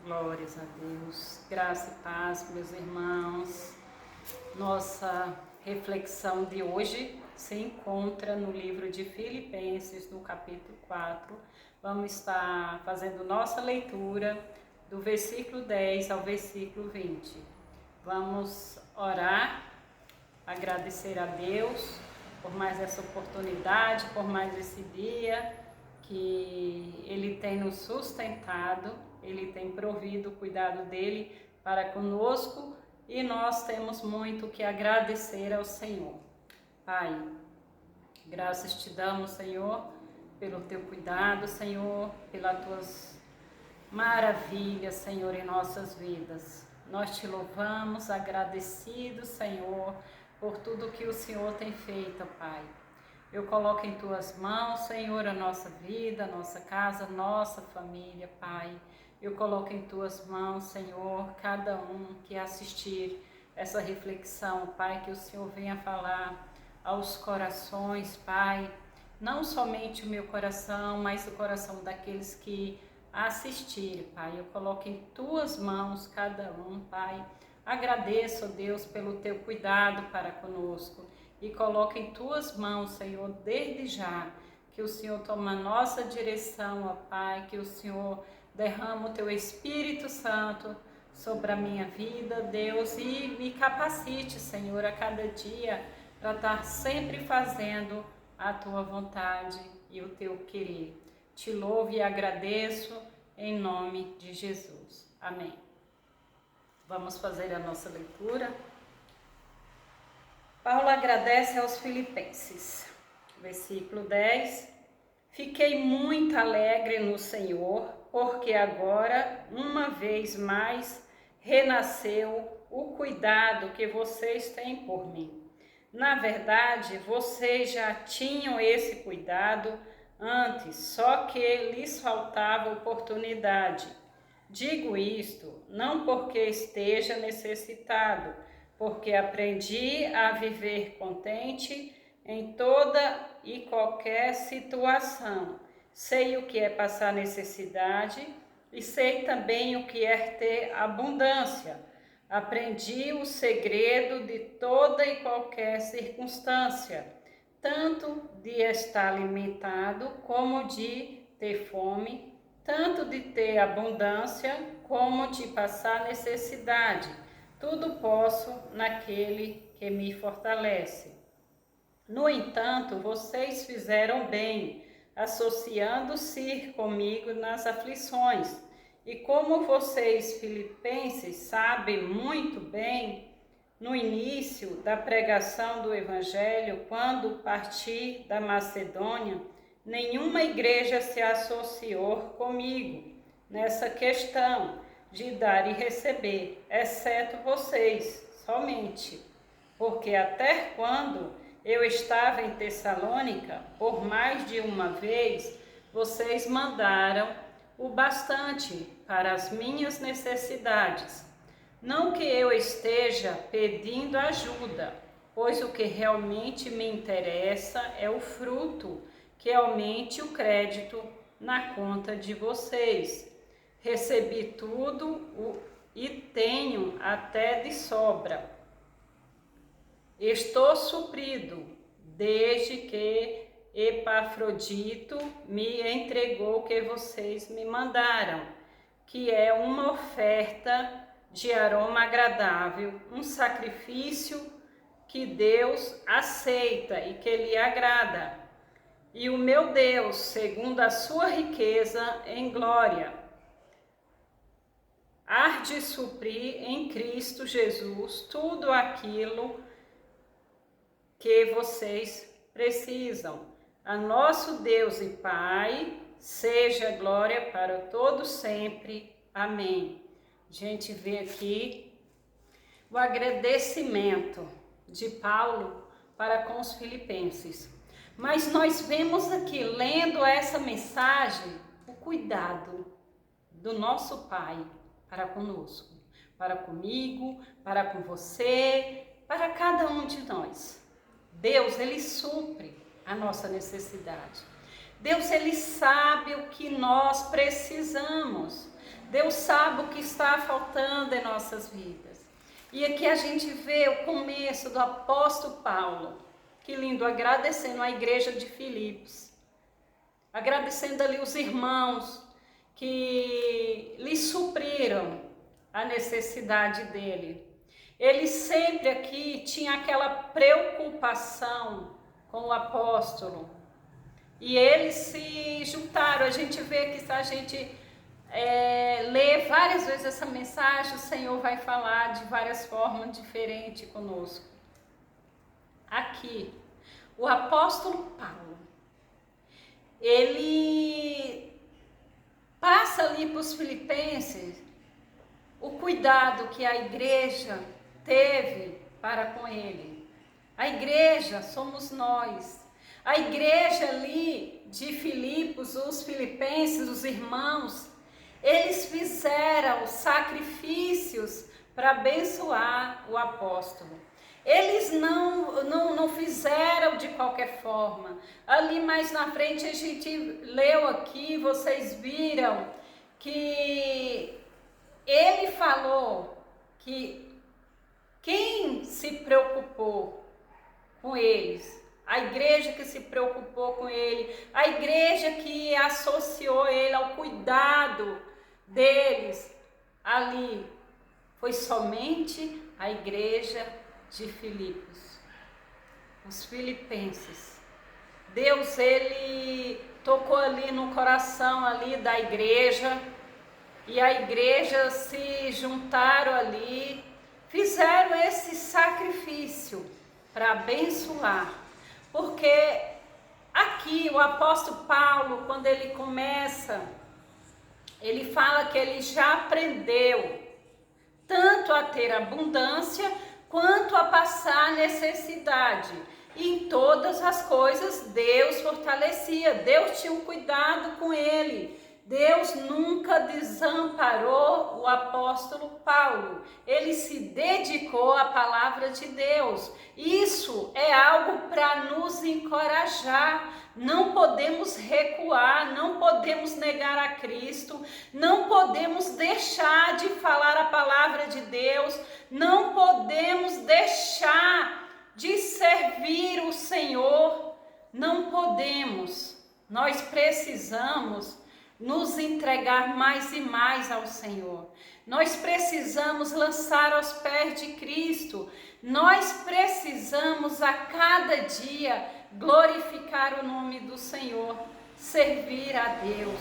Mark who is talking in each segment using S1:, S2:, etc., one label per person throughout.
S1: Glórias a Deus. Graça e paz, meus irmãos. Nossa reflexão de hoje se encontra no livro de Filipenses, no capítulo 4. Vamos estar fazendo nossa leitura do versículo 10 ao versículo 20. Vamos orar, agradecer a Deus por mais essa oportunidade, por mais esse dia que Ele tem nos sustentado, Ele tem provido o cuidado dEle para conosco e nós temos muito que agradecer ao Senhor. Pai, graças te damos, Senhor, pelo teu cuidado, Senhor, pelas tuas maravilhas, Senhor, em nossas vidas. Nós te louvamos, agradecidos, Senhor, por tudo que o Senhor tem feito, Pai. Eu coloco em tuas mãos, Senhor, a nossa vida, a nossa casa, a nossa família, Pai. Eu coloco em tuas mãos, Senhor, cada um que assistir essa reflexão, Pai, que o Senhor venha falar aos corações, Pai. Não somente o meu coração, mas o coração daqueles que assistirem, Pai. Eu coloco em tuas mãos cada um, Pai. Agradeço, ó Deus, pelo teu cuidado para conosco. E coloca em tuas mãos, Senhor, desde já, que o Senhor toma a nossa direção, ó Pai, que o Senhor derrama o teu Espírito Santo sobre a minha vida, Deus, e me capacite, Senhor, a cada dia para estar sempre fazendo a tua vontade e o teu querer. Te louvo e agradeço em nome de Jesus. Amém. Vamos fazer a nossa leitura. Paulo agradece aos Filipenses, versículo 10. Fiquei muito alegre no Senhor, porque agora, uma vez mais, renasceu o cuidado que vocês têm por mim. Na verdade, vocês já tinham esse cuidado antes, só que lhes faltava oportunidade. Digo isto não porque esteja necessitado, porque aprendi a viver contente em toda e qualquer situação. Sei o que é passar necessidade e sei também o que é ter abundância. Aprendi o segredo de toda e qualquer circunstância, tanto de estar alimentado como de ter fome, tanto de ter abundância como de passar necessidade. Tudo posso naquele que me fortalece. No entanto, vocês fizeram bem, associando-se comigo nas aflições. E como vocês, filipenses, sabem muito bem, no início da pregação do Evangelho, quando parti da Macedônia, nenhuma igreja se associou comigo nessa questão de dar e receber, exceto vocês, somente. Porque até quando eu estava em Tessalônica, por mais de uma vez, vocês mandaram o bastante para as minhas necessidades. Não que eu esteja pedindo ajuda, pois o que realmente me interessa é o fruto, que aumente o crédito na conta de vocês. Recebi tudo e tenho até de sobra. Estou suprido desde que Epafrodito me entregou o que vocês me mandaram, que é uma oferta de aroma agradável, um sacrifício que Deus aceita e que lhe agrada. E o meu Deus, segundo a sua riqueza em glória, há de suprir em Cristo Jesus tudo aquilo que vocês precisam. A nosso Deus e Pai, seja glória para todos sempre. Amém. A gente vê aqui o agradecimento de Paulo para com os filipenses. Mas nós vemos aqui, lendo essa mensagem, o cuidado do nosso Pai para conosco, para comigo, para com você, para cada um de nós. Deus, Ele supre a nossa necessidade. Deus, Ele sabe o que nós precisamos. Deus sabe o que está faltando em nossas vidas. E aqui a gente vê o começo do apóstolo Paulo, que lindo, agradecendo a igreja de Filipos, agradecendo ali os irmãos que lhe supriram a necessidade dele. Ele sempre aqui tinha aquela preocupação com o apóstolo. E eles se juntaram. A gente vê que se a gente lê várias vezes essa mensagem, o Senhor vai falar de várias formas diferentes conosco. Aqui, o apóstolo Paulo, ele passa ali para os filipenses o cuidado que a igreja teve para com ele. A igreja somos nós. A igreja ali de Filipos, os filipenses, os irmãos, eles fizeram sacrifícios para abençoar o apóstolo. Eles não fizeram de qualquer forma. Ali mais na frente a gente leu aqui, vocês viram que ele falou que quem se preocupou com eles, a igreja que se preocupou com ele, a igreja que associou ele ao cuidado deles ali, foi somente a igreja de Filipos, os filipenses. Deus, ele tocou ali no coração ali da igreja, e a igreja se juntaram ali, fizeram esse sacrifício para abençoar, porque aqui o apóstolo Paulo, quando ele começa, ele fala que ele já aprendeu tanto a ter abundância quanto a passar necessidade. E em todas as coisas Deus fortalecia, Deus tinha um cuidado com ele. Deus nunca desamparou o apóstolo Paulo. Ele se dedicou à palavra de Deus. Isso é algo para nos encorajar. Não podemos recuar, não podemos negar a Cristo, não podemos deixar de falar a palavra de Deus, não podemos deixar de servir o Senhor. Não podemos. Nós precisamos nos entregar mais e mais ao Senhor. Nós precisamos lançar aos pés de Cristo. Nós precisamos a cada dia glorificar o nome do Senhor, servir a Deus,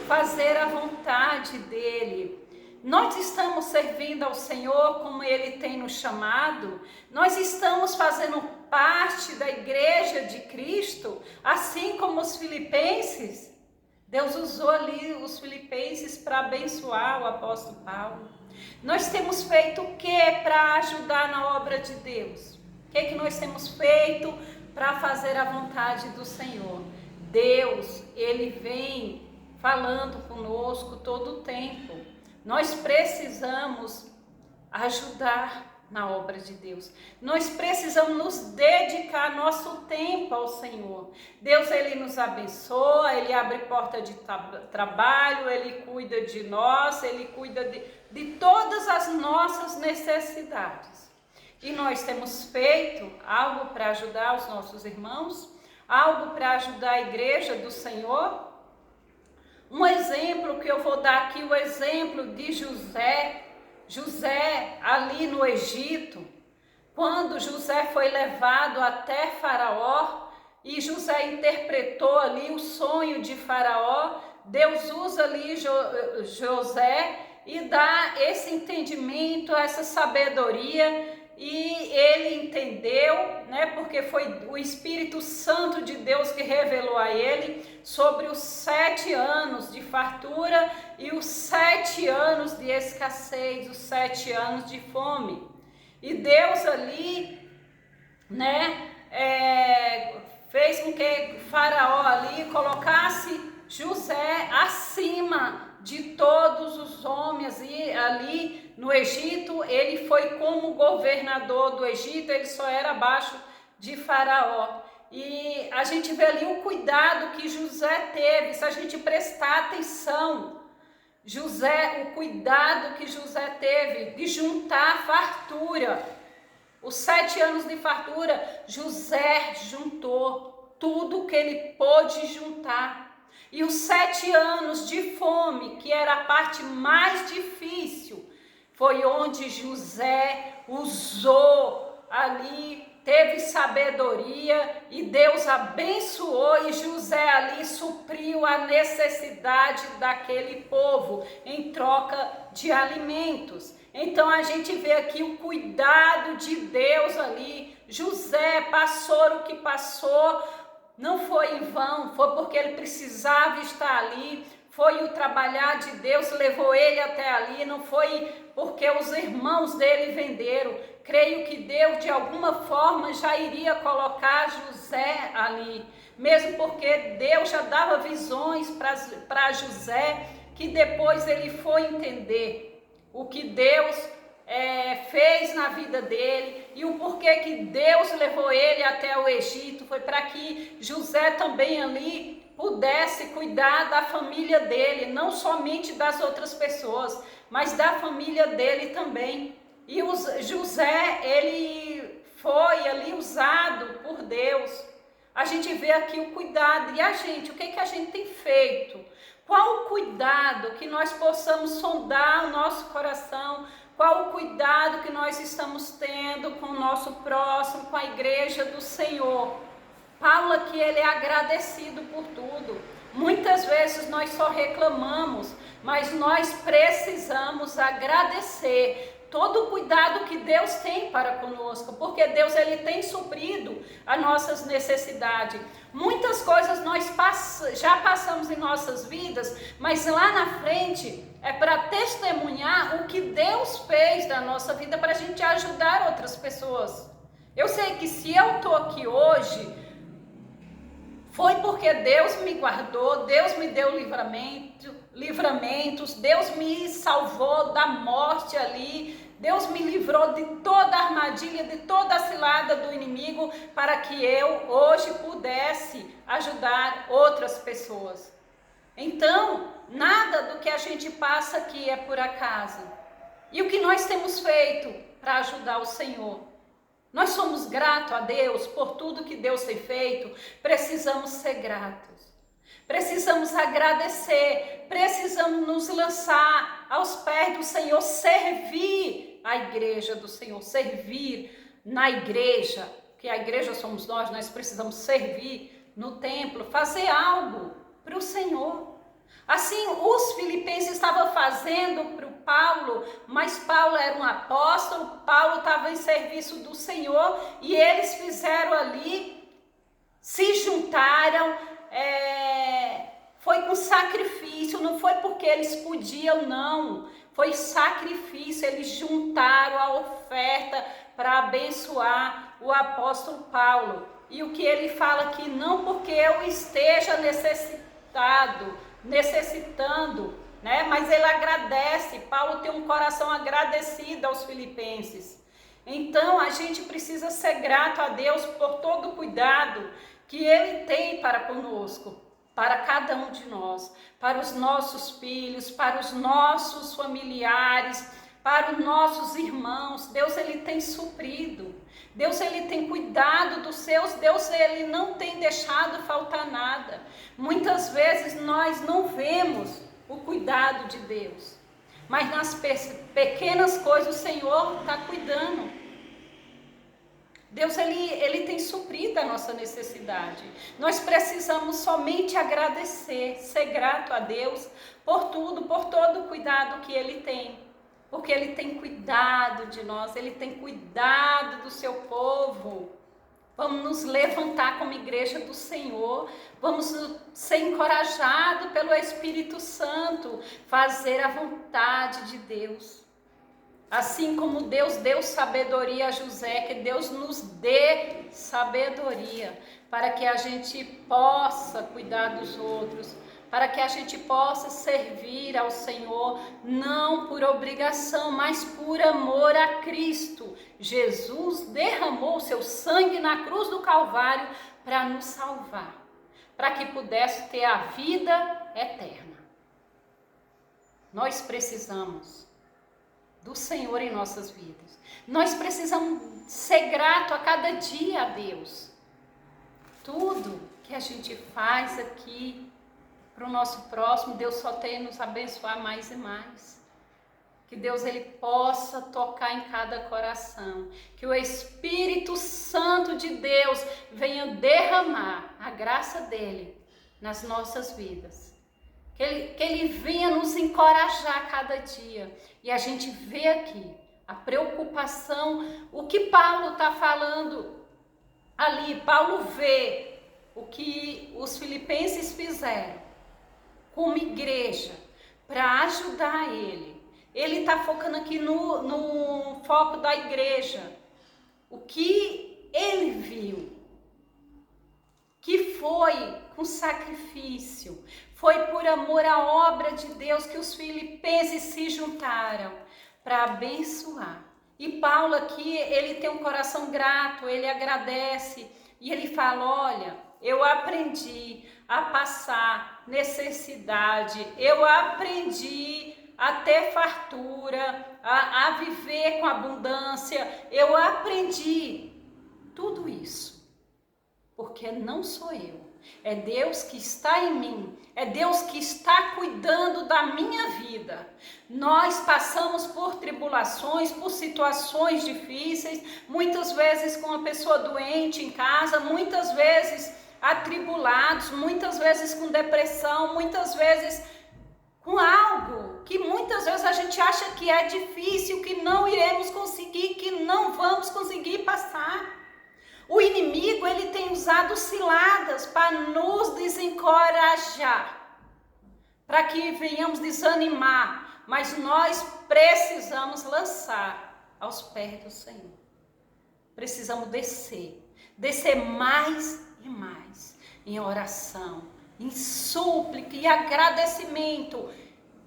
S1: fazer a vontade dEle. Nós estamos servindo ao Senhor como Ele tem nos chamado. Nós estamos fazendo parte da igreja de Cristo, assim como os filipenses. Deus usou ali os filipenses para abençoar o apóstolo Paulo. Nós temos feito o que para ajudar na obra de Deus? O que nós temos feito para fazer a vontade do Senhor? Deus, Ele vem falando conosco todo o tempo. Nós precisamos ajudar na obra de Deus. Nós precisamos nos dedicar nosso tempo ao Senhor. Deus, Ele nos abençoa, Ele abre porta de trabalho, Ele cuida de nós, Ele cuida de todas as nossas necessidades. E nós temos feito algo para ajudar os nossos irmãos, algo para ajudar a igreja do Senhor. Um exemplo que eu vou dar aqui, o exemplo de José. José ali no Egito, quando José foi levado até Faraó e José interpretou ali o sonho de Faraó, Deus usa ali José e dá esse entendimento, essa sabedoria, e ele entendeu, né, porque foi o Espírito Santo de Deus que revelou a ele sobre os 7 anos de fartura e os 7 anos de escassez, os 7 anos de fome. E Deus ali, né, fez com que Faraó ali colocasse José acima de todos os homens, e ali no Egito ele foi como governador do Egito, ele só era abaixo de Faraó. E a gente vê ali o cuidado que José teve. Se a gente prestar atenção José, o cuidado que José teve de juntar fartura. Os 7 anos de fartura, José juntou tudo que ele pôde juntar. E os 7 anos de fome, que era a parte mais difícil, foi onde José usou ali, teve sabedoria e Deus abençoou e José ali supriu a necessidade daquele povo em troca de alimentos. Então a gente vê aqui o cuidado de Deus ali. José passou o que passou, não foi em vão, foi porque ele precisava estar ali. Foi o trabalhar de Deus, levou ele até ali, não foi porque os irmãos dele venderam. Creio que Deus de alguma forma já iria colocar José ali, mesmo porque Deus já dava visões para José, que depois ele foi entender o que Deus fez na vida dele e o porquê que Deus levou ele até o Egito. Foi para que José também ali pudesse cuidar da família dele, não somente das outras pessoas, mas da família dele também. E José, ele foi ali usado por Deus. A gente vê aqui o cuidado. E a gente, o que a gente tem feito? Qual o cuidado que nós possamos sondar o nosso coração? Qual o cuidado que nós estamos tendo com o nosso próximo, com a igreja do Senhor? Paulo aqui, ele é agradecido por tudo. Muitas vezes nós só reclamamos, mas nós precisamos agradecer todo o cuidado que Deus tem para conosco, porque Deus, ele tem suprido as nossas necessidades. Muitas coisas nós já passamos em nossas vidas, mas lá na frente é para testemunhar o que Deus fez na nossa vida, para a gente ajudar outras pessoas. Eu sei que se eu estou aqui hoje, foi porque Deus me guardou, Deus me deu livramentos, Deus me salvou da morte ali, Deus me livrou de toda a armadilha, de toda a cilada do inimigo, para que eu hoje pudesse ajudar outras pessoas. Então, nada do que a gente passa aqui é por acaso. E o que nós temos feito para ajudar o Senhor? Nós somos gratos a Deus por tudo que Deus tem feito. Precisamos ser gratos. Precisamos agradecer. Precisamos nos lançar aos pés do Senhor, servir a igreja do Senhor, servir na igreja, que a igreja somos nós precisamos servir no templo, fazer algo para o Senhor. Assim, os filipenses estavam fazendo para o Paulo, mas Paulo era um apóstolo, Paulo estava em serviço do Senhor e eles fizeram ali, se juntaram, foi com sacrifício, não foi porque eles podiam, não, foi sacrifício, eles juntaram a oferta para abençoar o apóstolo Paulo. E o que ele fala aqui, não porque eu esteja necessitando, né? Mas ele agradece. Paulo tem um coração agradecido aos filipenses. Então a gente precisa ser grato a Deus por todo o cuidado que ele tem para conosco, para cada um de nós, para os nossos filhos, para os nossos familiares, para os nossos irmãos. Deus, ele tem suprido. Deus, ele tem cuidado dos seus. Deus, ele não tem deixado faltar nada. Muitas vezes nós não vemos o cuidado de Deus, mas nas pequenas coisas o Senhor está cuidando. Deus, ele tem suprido a nossa necessidade. Nós precisamos somente agradecer, ser grato a Deus por tudo, por todo o cuidado que ele tem. Porque ele tem cuidado de nós, ele tem cuidado do seu povo. Vamos nos levantar como igreja do Senhor, vamos ser encorajados pelo Espírito Santo, fazer a vontade de Deus. Assim como Deus deu sabedoria a José, que Deus nos dê sabedoria para que a gente possa cuidar dos outros, para que a gente possa servir ao Senhor, não por obrigação, mas por amor a Cristo. Jesus derramou seu sangue na cruz do Calvário para nos salvar, para que pudesse ter a vida eterna. Nós precisamos do Senhor em nossas vidas. Nós precisamos ser grato a cada dia a Deus. Tudo que a gente faz aqui para o nosso próximo, Deus só tem a nos abençoar mais e mais. Que Deus ele possa tocar em cada coração. Que o Espírito Santo de Deus venha derramar a graça dele nas nossas vidas. Que ele venha nos encorajar cada dia. E a gente vê aqui a preocupação, o que Paulo está falando ali. Paulo vê o que os filipenses fizeram como igreja para ajudar ele. Ele está focando aqui no foco da igreja. O que ele viu, que foi com sacrifício, foi por amor à obra de Deus que os filipenses se juntaram para abençoar. E Paulo aqui, ele tem um coração grato, ele agradece e ele fala, olha, eu aprendi a passar necessidade, eu aprendi a ter fartura, a viver com abundância. Eu aprendi tudo isso, porque não sou eu, é Deus que está em mim, é Deus que está cuidando da minha vida. Nós passamos por tribulações, por situações difíceis, muitas vezes com uma pessoa doente em casa, muitas vezes atribulados, muitas vezes com depressão, muitas vezes com algo que muitas vezes a gente acha que é difícil, que não iremos conseguir, que não vamos conseguir passar. O inimigo, ele tem usado ciladas para nos desencorajar, para que venhamos desanimar, mas nós precisamos lançar aos pés do Senhor. Precisamos descer mais e mais em oração, em súplica e agradecimento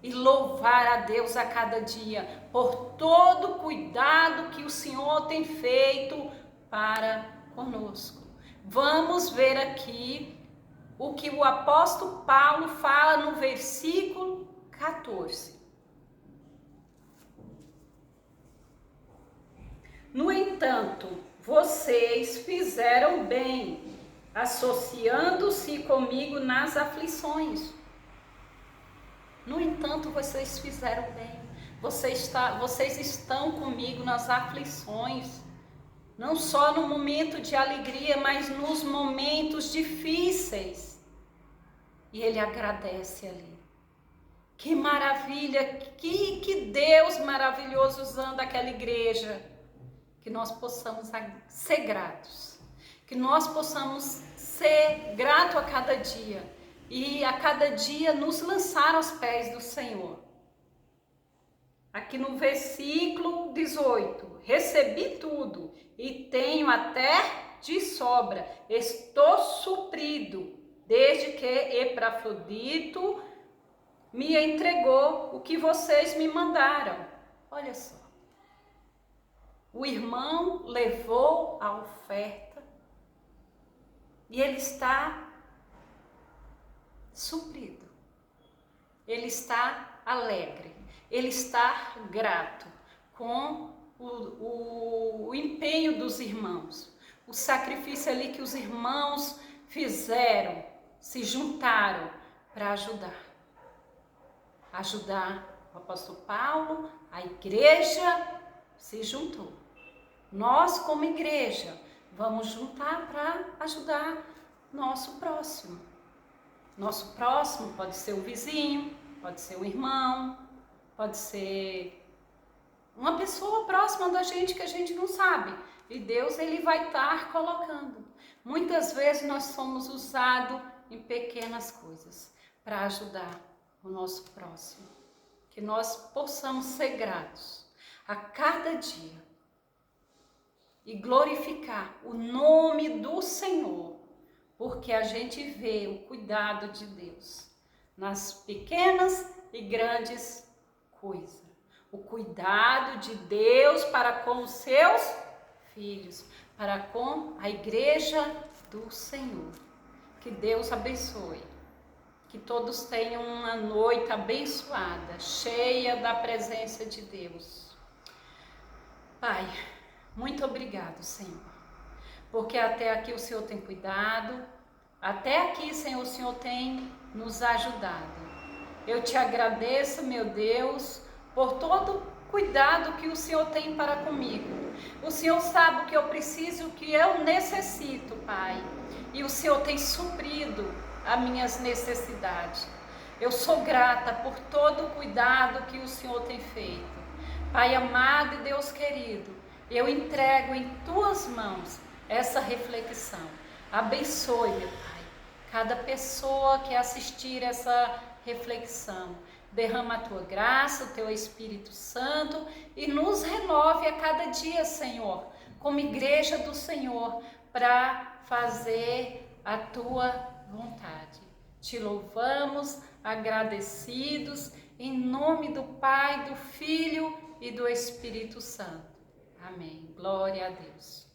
S1: e louvar a Deus a cada dia por todo o cuidado que o Senhor tem feito para conosco. Vamos ver aqui o que o apóstolo Paulo fala no versículo 14. No entanto, vocês fizeram bem, associando-se comigo nas aflições. No entanto, vocês fizeram bem. Vocês estão comigo nas aflições. Não só no momento de alegria, mas nos momentos difíceis. E ele agradece ali. Que maravilha, que Deus maravilhoso usando aquela igreja. Que nós possamos ser gratos. Que nós possamos ser gratos a cada dia e a cada dia nos lançar aos pés do Senhor. Aqui no versículo 18, recebi tudo e tenho até de sobra, estou suprido, desde que Epafrodito me entregou o que vocês me mandaram. Olha só, o irmão levou a oferta, e ele está suprido, ele está alegre, ele está grato com o empenho dos irmãos, o sacrifício ali que os irmãos fizeram, se juntaram para ajudar o apóstolo Paulo, a igreja se juntou. Nós como igreja vamos juntar para ajudar nosso próximo. Nosso próximo pode ser o vizinho, pode ser o irmão, pode ser uma pessoa próxima da gente que a gente não sabe. E Deus, ele vai estar colocando. Muitas vezes nós somos usados em pequenas coisas para ajudar o nosso próximo. Que nós possamos ser gratos a cada dia e glorificar o nome do Senhor, porque a gente vê o cuidado de Deus nas pequenas e grandes coisas. O cuidado de Deus para com os seus filhos, para com a igreja do Senhor. Que Deus abençoe. Que todos tenham uma noite abençoada, cheia da presença de Deus. Pai, muito obrigado, Senhor, porque até aqui o Senhor tem cuidado, até aqui, Senhor, o Senhor tem nos ajudado. Eu te agradeço, meu Deus, por todo o cuidado que o Senhor tem para comigo. O Senhor sabe o que eu preciso, o que eu necessito, Pai. E o Senhor tem suprido as minhas necessidades. Eu sou grata por todo o cuidado que o Senhor tem feito. Pai amado e Deus querido, eu entrego em tuas mãos essa reflexão. Abençoe, meu Pai, cada pessoa que assistir essa reflexão. Derrama a tua graça, o teu Espírito Santo e nos renove a cada dia, Senhor, como igreja do Senhor, para fazer a tua vontade. Te louvamos, agradecidos, em nome do Pai, do Filho e do Espírito Santo. Amém. Glória a Deus.